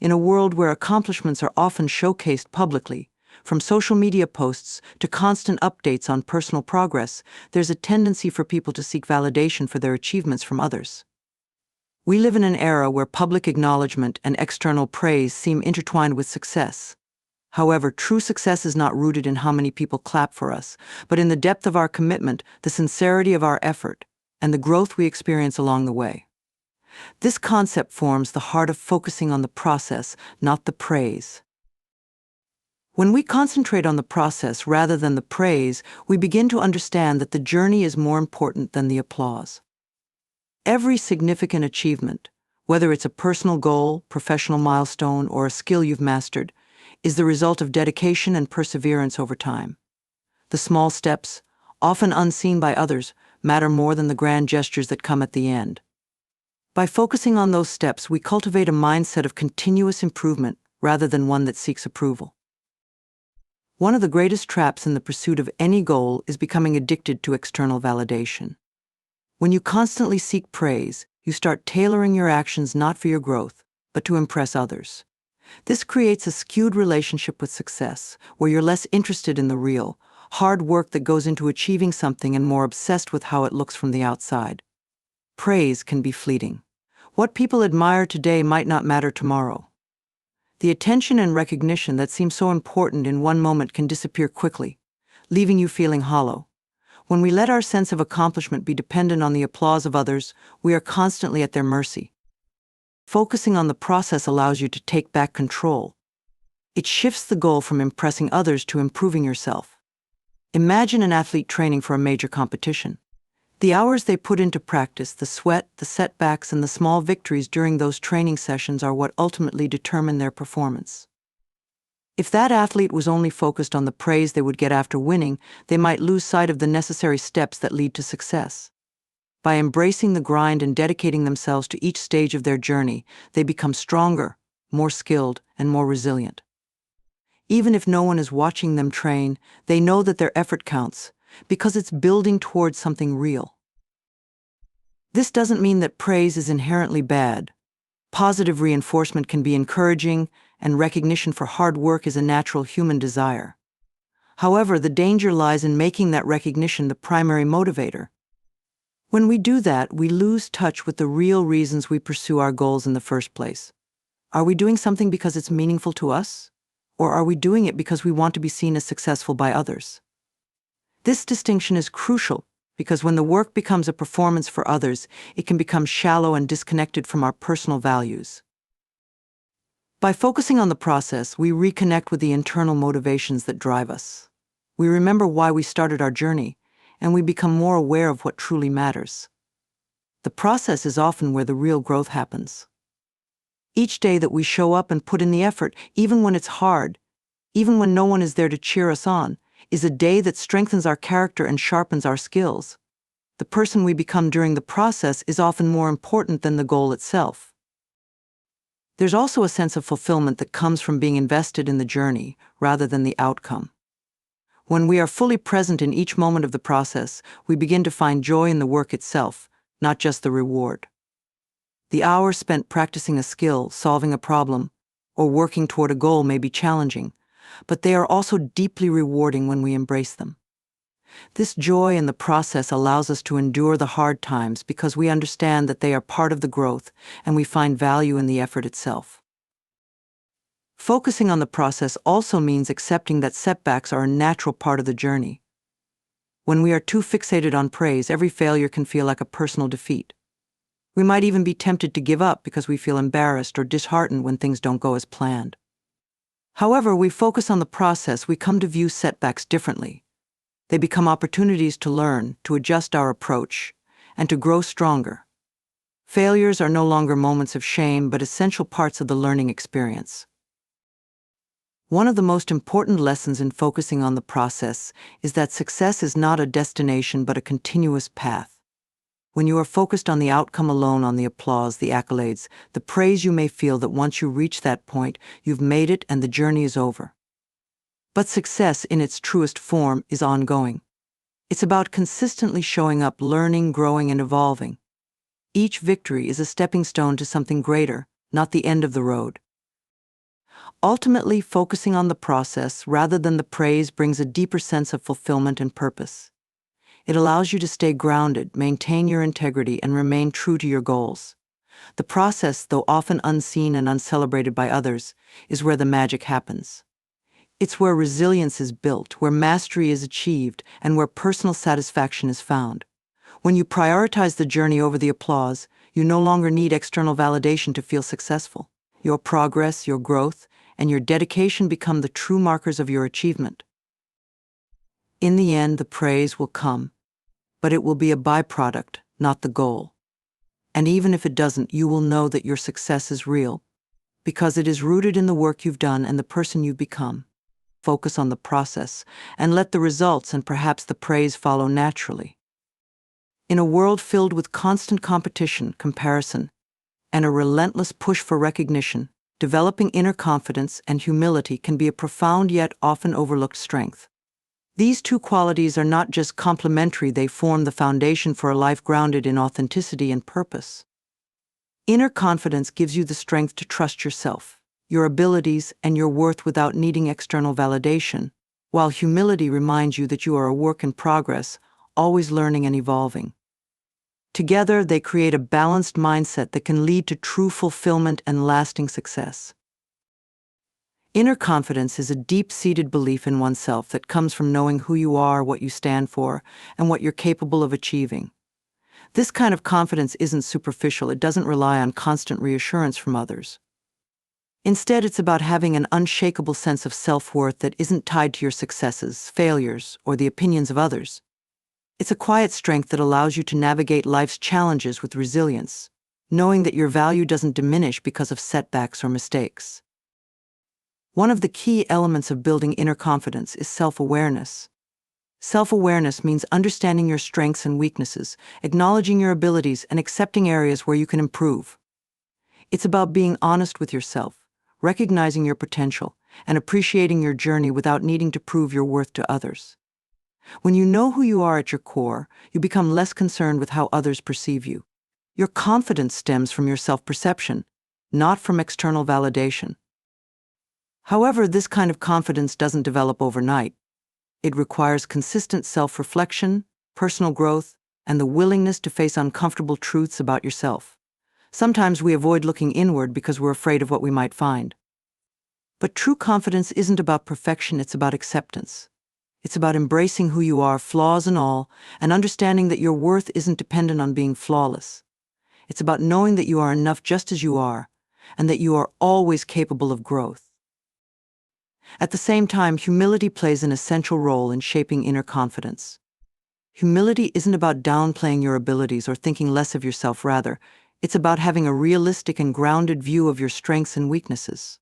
In a world where accomplishments are often showcased publicly, from social media posts to constant updates on personal progress, there's a tendency for people to seek validation for their achievements from others. We live in an era where public acknowledgement and external praise seem intertwined with success. However, true success is not rooted in how many people clap for us, but in the depth of our commitment, the sincerity of our effort, and the growth we experience along the way. This concept forms the heart of focusing on the process, not the praise. When we concentrate on the process rather than the praise, we begin to understand that the journey is more important than the applause. Every significant achievement, whether it's a personal goal, professional milestone, or a skill you've mastered, is the result of dedication and perseverance over time. The small steps, often unseen by others, matter more than the grand gestures that come at the end. By focusing on those steps, we cultivate a mindset of continuous improvement rather than one that seeks approval. One of the greatest traps in the pursuit of any goal is becoming addicted to external validation. When you constantly seek praise, you start tailoring your actions not for your growth, but to impress others. This creates a skewed relationship with success, where you're less interested in the real, hard work that goes into achieving something and more obsessed with how it looks from the outside. Praise can be fleeting. What people admire today might not matter tomorrow. The attention and recognition that seem so important in one moment can disappear quickly, leaving you feeling hollow. When we let our sense of accomplishment be dependent on the applause of others, we are constantly at their mercy. Focusing on the process allows you to take back control. It shifts the goal from impressing others to improving yourself. Imagine an athlete training for a major competition. The hours they put into practice, the sweat, the setbacks, and the small victories during those training sessions are what ultimately determine their performance. If that athlete was only focused on the praise they would get after winning, they might lose sight of the necessary steps that lead to success. By embracing the grind and dedicating themselves to each stage of their journey, they become stronger, more skilled, and more resilient. Even if no one is watching them train, they know that their effort counts, because it's building towards something real. This doesn't mean that praise is inherently bad. Positive reinforcement can be encouraging, and recognition for hard work is a natural human desire. However, the danger lies in making that recognition the primary motivator. When we do that, we lose touch with the real reasons we pursue our goals in the first place. Are we doing something because it's meaningful to us? Or are we doing it because we want to be seen as successful by others? This distinction is crucial because when the work becomes a performance for others, it can become shallow and disconnected from our personal values. By focusing on the process, we reconnect with the internal motivations that drive us. We remember why we started our journey, and we become more aware of what truly matters. The process is often where the real growth happens. Each day that we show up and put in the effort, even when it's hard, even when no one is there to cheer us on, is a day that strengthens our character and sharpens our skills. The person we become during the process is often more important than the goal itself. There's also a sense of fulfillment that comes from being invested in the journey rather than the outcome. When we are fully present in each moment of the process, we begin to find joy in the work itself, not just the reward. The hours spent practicing a skill, solving a problem, or working toward a goal may be challenging, but they are also deeply rewarding when we embrace them. This joy in the process allows us to endure the hard times because we understand that they are part of the growth and we find value in the effort itself. Focusing on the process also means accepting that setbacks are a natural part of the journey. When we are too fixated on praise, every failure can feel like a personal defeat. We might even be tempted to give up because we feel embarrassed or disheartened when things don't go as planned. However, we focus on the process, we come to view setbacks differently. They become opportunities to learn, to adjust our approach, and to grow stronger. Failures are no longer moments of shame, but essential parts of the learning experience. One of the most important lessons in focusing on the process is that success is not a destination but a continuous path. When you are focused on the outcome alone, on the applause, the accolades, the praise, you may feel that once you reach that point, you've made it and the journey is over. But success in its truest form is ongoing. It's about consistently showing up, learning, growing, and evolving. Each victory is a stepping stone to something greater, not the end of the road. Ultimately, focusing on the process rather than the praise brings a deeper sense of fulfillment and purpose. It allows you to stay grounded, maintain your integrity, and remain true to your goals. The process, though often unseen and uncelebrated by others, is where the magic happens. It's where resilience is built, where mastery is achieved, and where personal satisfaction is found. When you prioritize the journey over the applause, you no longer need external validation to feel successful. Your progress, your growth, and your dedication become the true markers of your achievement. In the end, the praise will come, but it will be a byproduct, not the goal. And even if it doesn't, you will know that your success is real, because it is rooted in the work you've done and the person you've become. Focus on the process, and let the results and perhaps the praise follow naturally. In a world filled with constant competition, comparison, and a relentless push for recognition, developing inner confidence and humility can be a profound yet often overlooked strength. These two qualities are not just complementary, they form the foundation for a life grounded in authenticity and purpose. Inner confidence gives you the strength to trust yourself, your abilities, and your worth without needing external validation, while humility reminds you that you are a work in progress, always learning and evolving. Together, they create a balanced mindset that can lead to true fulfillment and lasting success. Inner confidence is a deep-seated belief in oneself that comes from knowing who you are, what you stand for, and what you're capable of achieving. This kind of confidence isn't superficial, it doesn't rely on constant reassurance from others. Instead, it's about having an unshakable sense of self-worth that isn't tied to your successes, failures, or the opinions of others. It's a quiet strength that allows you to navigate life's challenges with resilience, knowing that your value doesn't diminish because of setbacks or mistakes. One of the key elements of building inner confidence is self-awareness. Self-awareness means understanding your strengths and weaknesses, acknowledging your abilities, and accepting areas where you can improve. It's about being honest with yourself, recognizing your potential, and appreciating your journey without needing to prove your worth to others. When you know who you are at your core, you become less concerned with how others perceive you. Your confidence stems from your self-perception, not from external validation. However, this kind of confidence doesn't develop overnight. It requires consistent self-reflection, personal growth, and the willingness to face uncomfortable truths about yourself. Sometimes we avoid looking inward because we're afraid of what we might find. But true confidence isn't about perfection, it's about acceptance. It's about embracing who you are, flaws and all, and understanding that your worth isn't dependent on being flawless. It's about knowing that you are enough just as you are, and that you are always capable of growth. At the same time, humility plays an essential role in shaping inner confidence. Humility isn't about downplaying your abilities or thinking less of yourself, rather, it's about having a realistic and grounded view of your strengths and weaknesses.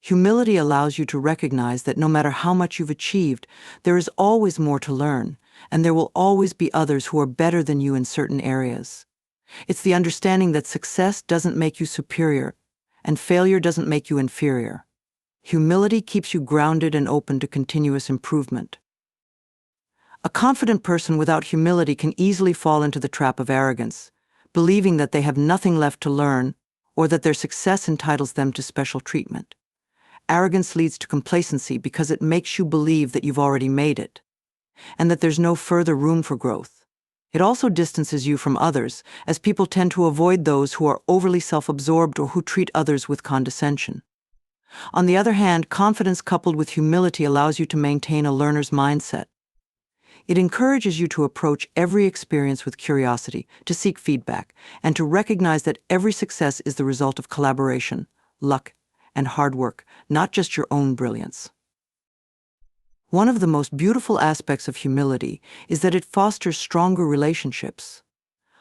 Humility allows you to recognize that no matter how much you've achieved, there is always more to learn, and there will always be others who are better than you in certain areas. It's the understanding that success doesn't make you superior, and failure doesn't make you inferior. Humility keeps you grounded and open to continuous improvement. A confident person without humility can easily fall into the trap of arrogance, believing that they have nothing left to learn or that their success entitles them to special treatment. Arrogance leads to complacency because it makes you believe that you've already made it, and that there's no further room for growth. It also distances you from others, as people tend to avoid those who are overly self-absorbed or who treat others with condescension. On the other hand, confidence coupled with humility allows you to maintain a learner's mindset. It encourages you to approach every experience with curiosity, to seek feedback, and to recognize that every success is the result of collaboration, luck, and hard work, not just your own brilliance. One of the most beautiful aspects of humility is that it fosters stronger relationships.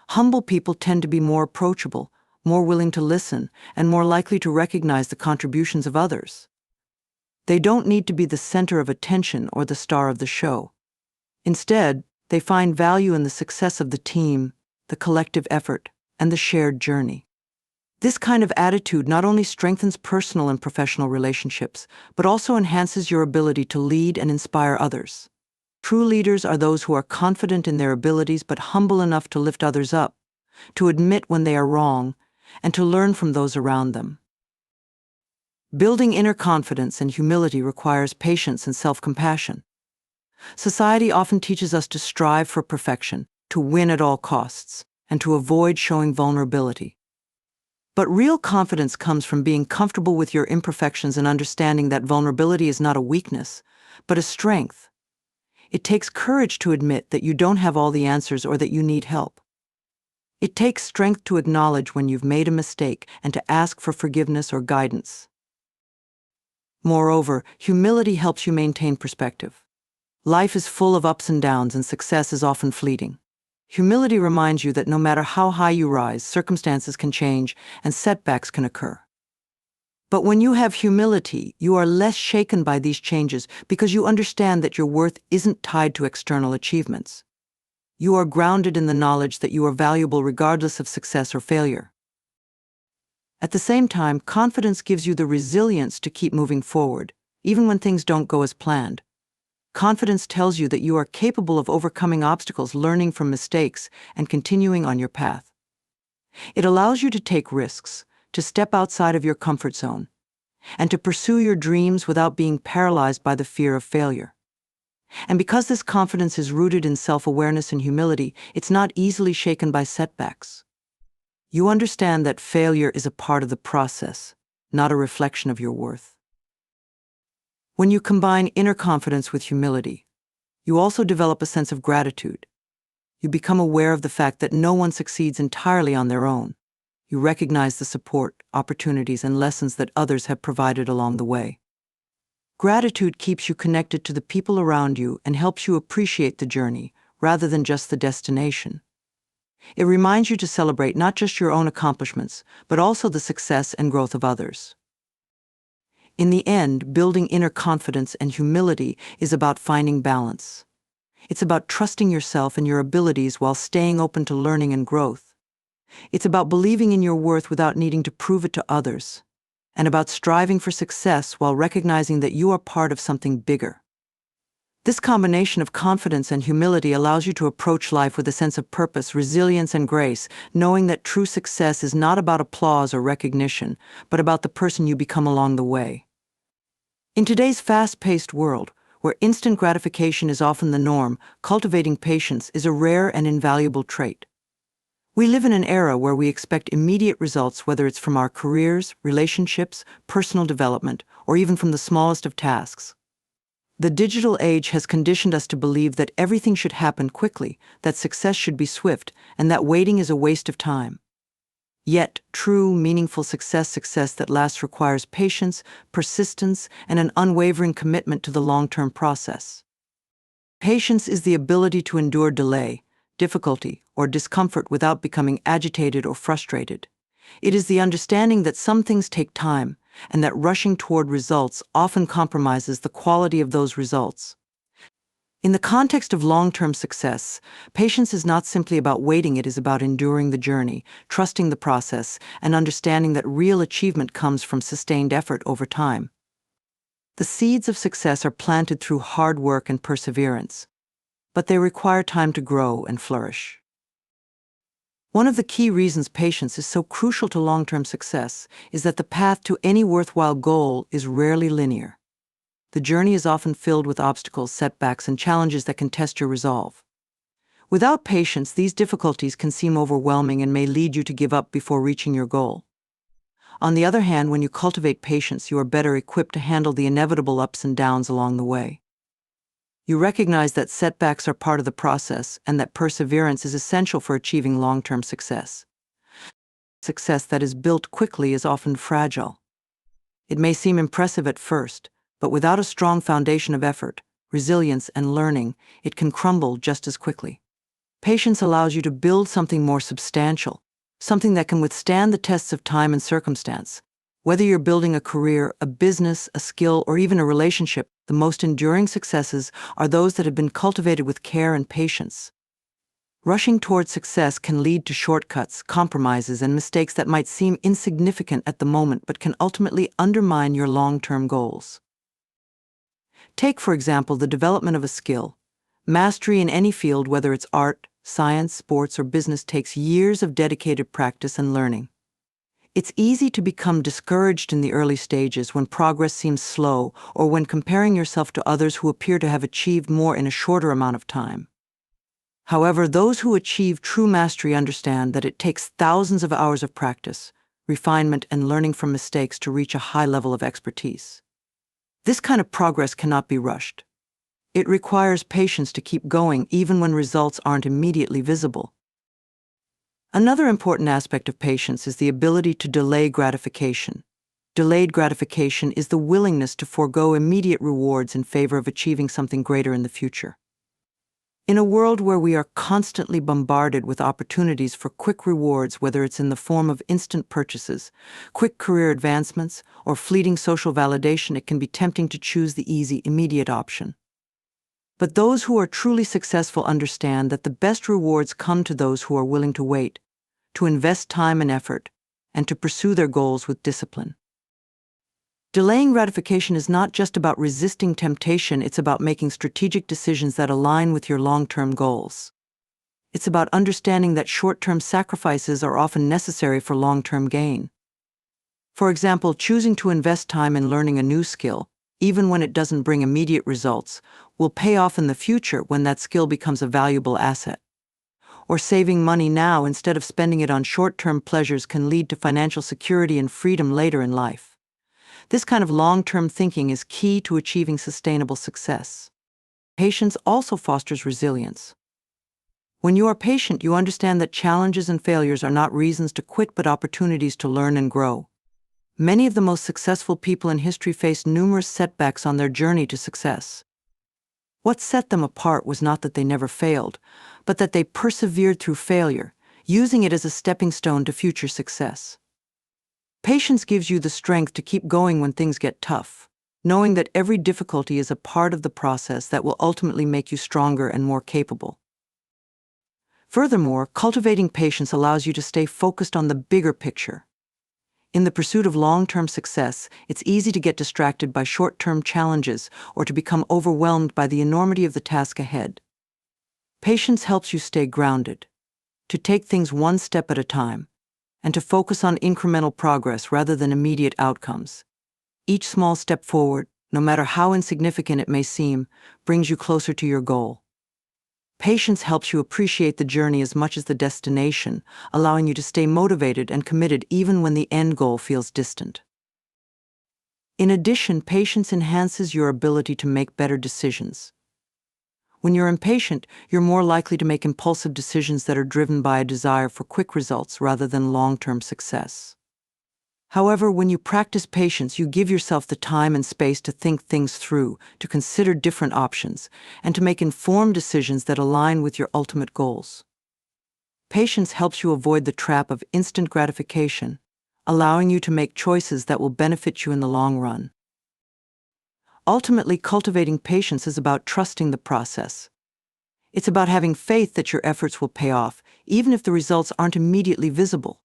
Humble people tend to be more approachable, more willing to listen, and more likely to recognize the contributions of others. They don't need to be the center of attention or the star of the show. Instead, they find value in the success of the team, the collective effort, and the shared journey. This kind of attitude not only strengthens personal and professional relationships, but also enhances your ability to lead and inspire others. True leaders are those who are confident in their abilities but humble enough to lift others up, to admit when they are wrong, and to learn from those around them. Building inner confidence and humility requires patience and self-compassion. Society often teaches us to strive for perfection, to win at all costs, and to avoid showing vulnerability. But real confidence comes from being comfortable with your imperfections and understanding that vulnerability is not a weakness, but a strength. It takes courage to admit that you don't have all the answers or that you need help. It takes strength to acknowledge when you've made a mistake and to ask for forgiveness or guidance. Moreover, humility helps you maintain perspective. Life is full of ups and downs, and success is often fleeting. Humility reminds you that no matter how high you rise, circumstances can change and setbacks can occur. But when you have humility, you are less shaken by these changes because you understand that your worth isn't tied to external achievements. You are grounded in the knowledge that you are valuable regardless of success or failure. At the same time, confidence gives you the resilience to keep moving forward, even when things don't go as planned. Confidence tells you that you are capable of overcoming obstacles, learning from mistakes, and continuing on your path. It allows you to take risks, to step outside of your comfort zone, and to pursue your dreams without being paralyzed by the fear of failure. And because this confidence is rooted in self-awareness and humility, it's not easily shaken by setbacks. You understand that failure is a part of the process, not a reflection of your worth. When you combine inner confidence with humility, you also develop a sense of gratitude. You become aware of the fact that no one succeeds entirely on their own. You recognize the support, opportunities, and lessons that others have provided along the way. Gratitude keeps you connected to the people around you and helps you appreciate the journey rather than just the destination. It reminds you to celebrate not just your own accomplishments, but also the success and growth of others. In the end, building inner confidence and humility is about finding balance. It's about trusting yourself and your abilities while staying open to learning and growth. It's about believing in your worth without needing to prove it to others, and about striving for success while recognizing that you are part of something bigger. This combination of confidence and humility allows you to approach life with a sense of purpose, resilience, and grace, knowing that true success is not about applause or recognition, but about the person you become along the way. In today's fast-paced world, where instant gratification is often the norm, cultivating patience is a rare and invaluable trait. We live in an era where we expect immediate results, whether it's from our careers, relationships, personal development, or even from the smallest of tasks. The digital age has conditioned us to believe that everything should happen quickly, that success should be swift, and that waiting is a waste of time. Yet, true, meaningful success that lasts requires patience, persistence, and an unwavering commitment to the long-term process. Patience is the ability to endure delay, difficulty, or discomfort without becoming agitated or frustrated. It is the understanding that some things take time, and that rushing toward results often compromises the quality of those results. In the context of long-term success, patience is not simply about waiting, it is about enduring the journey, trusting the process, and understanding that real achievement comes from sustained effort over time. The seeds of success are planted through hard work and perseverance, but they require time to grow and flourish. One of the key reasons patience is so crucial to long-term success is that the path to any worthwhile goal is rarely linear. The journey is often filled with obstacles, setbacks, and challenges that can test your resolve. Without patience, these difficulties can seem overwhelming and may lead you to give up before reaching your goal. On the other hand, when you cultivate patience, you are better equipped to handle the inevitable ups and downs along the way. You recognize that setbacks are part of the process and that perseverance is essential for achieving long-term success. Success that is built quickly is often fragile. It may seem impressive at first, but without a strong foundation of effort, resilience, and learning, it can crumble just as quickly. Patience allows you to build something more substantial, something that can withstand the tests of time and circumstance. Whether you're building a career, a business, a skill, or even a relationship, the most enduring successes are those that have been cultivated with care and patience. Rushing towards success can lead to shortcuts, compromises, and mistakes that might seem insignificant at the moment but can ultimately undermine your long-term goals. Take, for example, the development of a skill. Mastery in any field, whether it's art, science, sports, or business, takes years of dedicated practice and learning. It's easy to become discouraged in the early stages when progress seems slow or when comparing yourself to others who appear to have achieved more in a shorter amount of time. However, those who achieve true mastery understand that it takes thousands of hours of practice, refinement, and learning from mistakes to reach a high level of expertise. This kind of progress cannot be rushed. It requires patience to keep going even when results aren't immediately visible. Another important aspect of patience is the ability to delay gratification. Delayed gratification is the willingness to forego immediate rewards in favor of achieving something greater in the future. In a world where we are constantly bombarded with opportunities for quick rewards, whether it's in the form of instant purchases, quick career advancements, or fleeting social validation, it can be tempting to choose the easy, immediate option. But those who are truly successful understand that the best rewards come to those who are willing to wait, to invest time and effort, and to pursue their goals with discipline. Delaying gratification is not just about resisting temptation, it's about making strategic decisions that align with your long-term goals. It's about understanding that short-term sacrifices are often necessary for long-term gain. For example, choosing to invest time in learning a new skill, even when it doesn't bring immediate results, will pay off in the future when that skill becomes a valuable asset. Or saving money now instead of spending it on short-term pleasures can lead to financial security and freedom later in life. This kind of long-term thinking is key to achieving sustainable success. Patience also fosters resilience. When you are patient, you understand that challenges and failures are not reasons to quit but opportunities to learn and grow. Many of the most successful people in history faced numerous setbacks on their journey to success. What set them apart was not that they never failed, but that they persevered through failure, using it as a stepping stone to future success. Patience gives you the strength to keep going when things get tough, knowing that every difficulty is a part of the process that will ultimately make you stronger and more capable. Furthermore, cultivating patience allows you to stay focused on the bigger picture. In the pursuit of long-term success, it's easy to get distracted by short-term challenges or to become overwhelmed by the enormity of the task ahead. Patience helps you stay grounded, to take things one step at a time, and to focus on incremental progress rather than immediate outcomes. Each small step forward, no matter how insignificant it may seem, brings you closer to your goal. Patience helps you appreciate the journey as much as the destination, allowing you to stay motivated and committed even when the end goal feels distant. In addition, patience enhances your ability to make better decisions. When you're impatient, you're more likely to make impulsive decisions that are driven by a desire for quick results rather than long-term success. However, when you practice patience, you give yourself the time and space to think things through, to consider different options, and to make informed decisions that align with your ultimate goals. Patience helps you avoid the trap of instant gratification, allowing you to make choices that will benefit you in the long run. Ultimately, cultivating patience is about trusting the process. It's about having faith that your efforts will pay off, even if the results aren't immediately visible.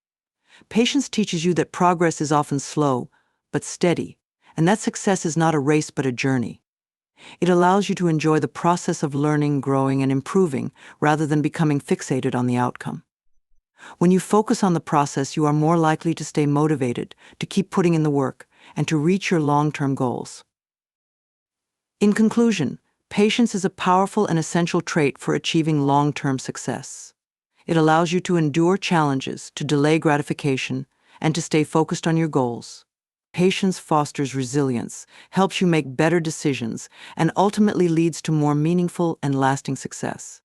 Patience teaches you that progress is often slow, but steady, and that success is not a race but a journey. It allows you to enjoy the process of learning, growing, and improving, rather than becoming fixated on the outcome. When you focus on the process, you are more likely to stay motivated, to keep putting in the work, and to reach your long-term goals. In conclusion, patience is a powerful and essential trait for achieving long-term success. It allows you to endure challenges, to delay gratification, and to stay focused on your goals. Patience fosters resilience, helps you make better decisions, and ultimately leads to more meaningful and lasting success.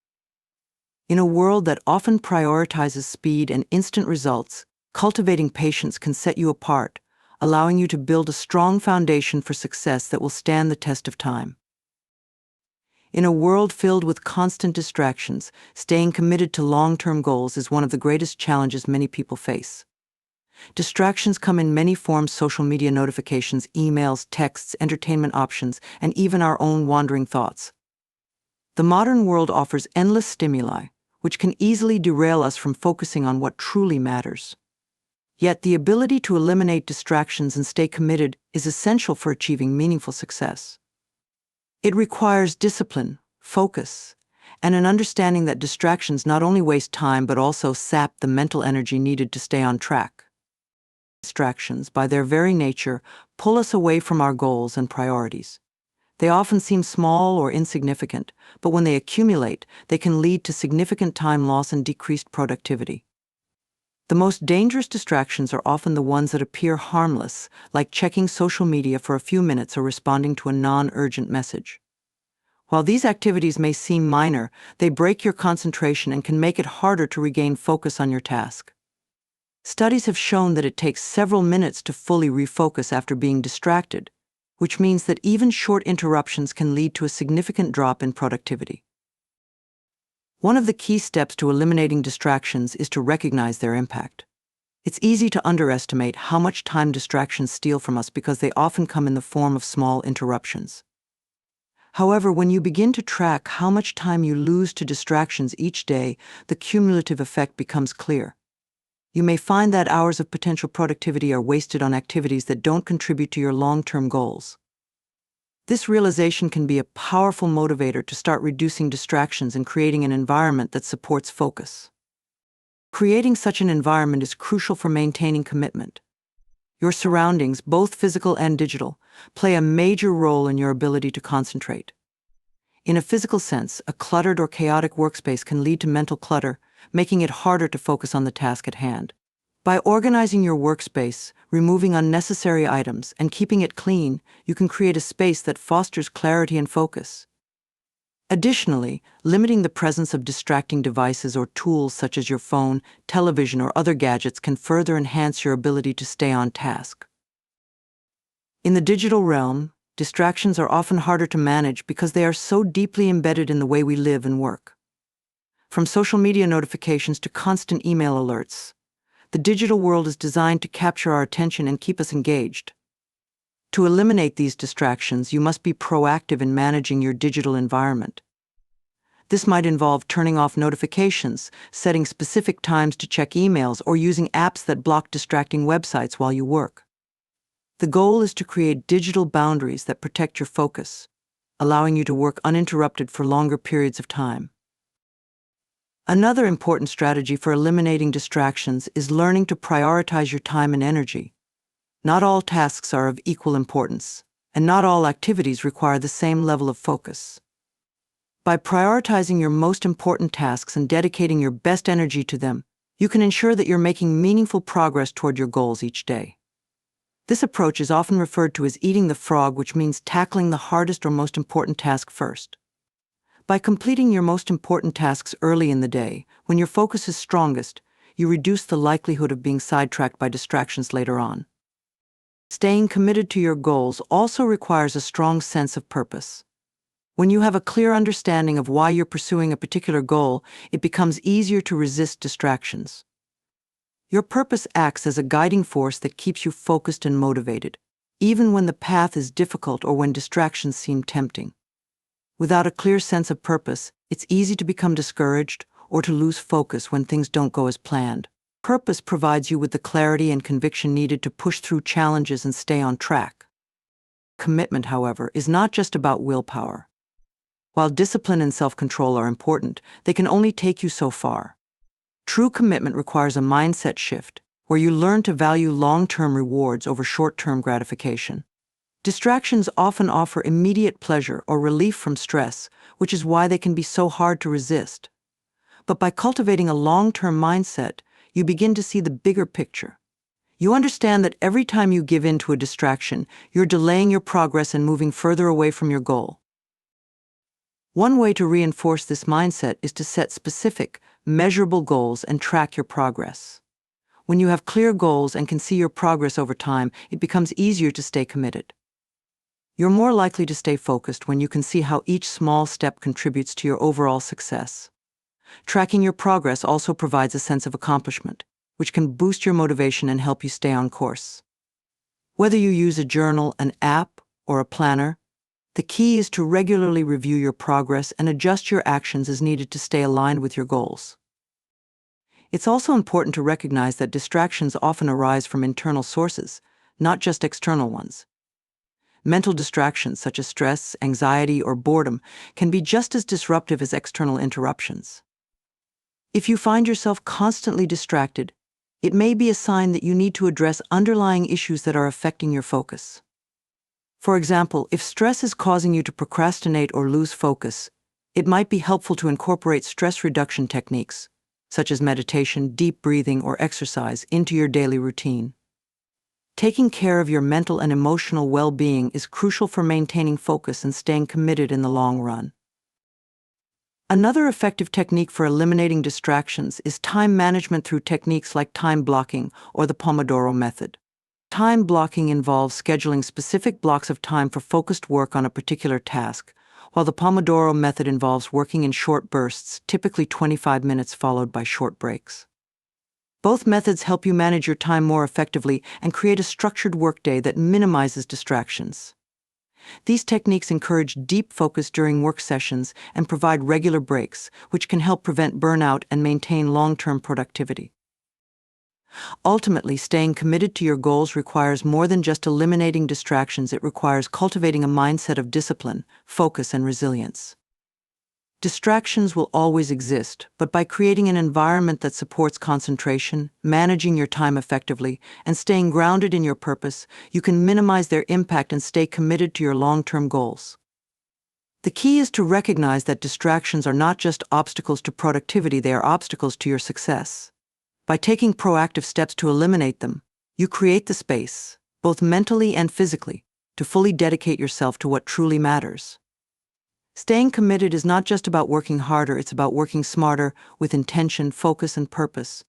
In a world that often prioritizes speed and instant results, cultivating patience can set you apart, allowing you to build a strong foundation for success that will stand the test of time. In a world filled with constant distractions, staying committed to long-term goals is one of the greatest challenges many people face. Distractions come in many forms: social media notifications, emails, texts, entertainment options, and even our own wandering thoughts. The modern world offers endless stimuli, which can easily derail us from focusing on what truly matters. Yet the ability to eliminate distractions and stay committed is essential for achieving meaningful success. It requires discipline, focus, and an understanding that distractions not only waste time but also sap the mental energy needed to stay on track. Distractions, by their very nature, pull us away from our goals and priorities. They often seem small or insignificant, but when they accumulate, they can lead to significant time loss and decreased productivity. The most dangerous distractions are often the ones that appear harmless, like checking social media for a few minutes or responding to a non-urgent message. While these activities may seem minor, they break your concentration and can make it harder to regain focus on your task. Studies have shown that it takes several minutes to fully refocus after being distracted, which means that even short interruptions can lead to a significant drop in productivity. One of the key steps to eliminating distractions is to recognize their impact. It's easy to underestimate how much time distractions steal from us because they often come in the form of small interruptions. However, when you begin to track how much time you lose to distractions each day, the cumulative effect becomes clear. You may find that hours of potential productivity are wasted on activities that don't contribute to your long-term goals. This realization can be a powerful motivator to start reducing distractions and creating an environment that supports focus. Creating such an environment is crucial for maintaining commitment. Your surroundings, both physical and digital, play a major role in your ability to concentrate. In a physical sense, a cluttered or chaotic workspace can lead to mental clutter, making it harder to focus on the task at hand. By organizing your workspace, removing unnecessary items, and keeping it clean, you can create a space that fosters clarity and focus. Additionally, limiting the presence of distracting devices or tools such as your phone, television, or other gadgets can further enhance your ability to stay on task. In the digital realm, distractions are often harder to manage because they are so deeply embedded in the way we live and work. From social media notifications to constant email alerts, the digital world is designed to capture our attention and keep us engaged. To eliminate these distractions, you must be proactive in managing your digital environment. This might involve turning off notifications, setting specific times to check emails, or using apps that block distracting websites while you work. The goal is to create digital boundaries that protect your focus, allowing you to work uninterrupted for longer periods of time. Another important strategy for eliminating distractions is learning to prioritize your time and energy. Not all tasks are of equal importance, and not all activities require the same level of focus. By prioritizing your most important tasks and dedicating your best energy to them, you can ensure that you're making meaningful progress toward your goals each day. This approach is often referred to as eating the frog, which means tackling the hardest or most important task first. By completing your most important tasks early in the day, when your focus is strongest, you reduce the likelihood of being sidetracked by distractions later on. Staying committed to your goals also requires a strong sense of purpose. When you have a clear understanding of why you're pursuing a particular goal, it becomes easier to resist distractions. Your purpose acts as a guiding force that keeps you focused and motivated, even when the path is difficult or when distractions seem tempting. Without a clear sense of purpose, it's easy to become discouraged or to lose focus when things don't go as planned. Purpose provides you with the clarity and conviction needed to push through challenges and stay on track. Commitment, however, is not just about willpower. While discipline and self-control are important, they can only take you so far. True commitment requires a mindset shift, where you learn to value long-term rewards over short-term gratification. Distractions often offer immediate pleasure or relief from stress, which is why they can be so hard to resist. But by cultivating a long-term mindset, you begin to see the bigger picture. You understand that every time you give in to a distraction, you're delaying your progress and moving further away from your goal. One way to reinforce this mindset is to set specific, measurable goals and track your progress. When you have clear goals and can see your progress over time, it becomes easier to stay committed. You're more likely to stay focused when you can see how each small step contributes to your overall success. Tracking your progress also provides a sense of accomplishment, which can boost your motivation and help you stay on course. Whether you use a journal, an app, or a planner, the key is to regularly review your progress and adjust your actions as needed to stay aligned with your goals. It's also important to recognize that distractions often arise from internal sources, not just external ones. Mental distractions such as stress, anxiety, or boredom can be just as disruptive as external interruptions. If you find yourself constantly distracted, It may be a sign that you need to address underlying issues that are affecting your focus. For example, if stress is causing you to procrastinate or lose focus, it might be helpful to incorporate stress reduction techniques, such as meditation, deep breathing, or exercise, into your daily routine. Taking care of your mental and emotional well-being is crucial for maintaining focus and staying committed in the long run. Another effective technique for eliminating distractions is time management through techniques like time blocking or the Pomodoro method. Time blocking involves scheduling specific blocks of time for focused work on a particular task, while the Pomodoro method involves working in short bursts, typically 25 minutes followed by short breaks. Both methods help you manage your time more effectively and create a structured workday that minimizes distractions. These techniques encourage deep focus during work sessions and provide regular breaks, which can help prevent burnout and maintain long-term productivity. Ultimately, staying committed to your goals requires more than just eliminating distractions. It requires cultivating a mindset of discipline, focus, and resilience. Distractions will always exist, but by creating an environment that supports concentration, managing your time effectively, and staying grounded in your purpose, you can minimize their impact and stay committed to your long-term goals. The key is to recognize that distractions are not just obstacles to productivity, they are obstacles to your success. By taking proactive steps to eliminate them, you create the space, both mentally and physically, to fully dedicate yourself to what truly matters. Staying committed is not just about working harder, it's about working smarter with intention, focus, and purpose,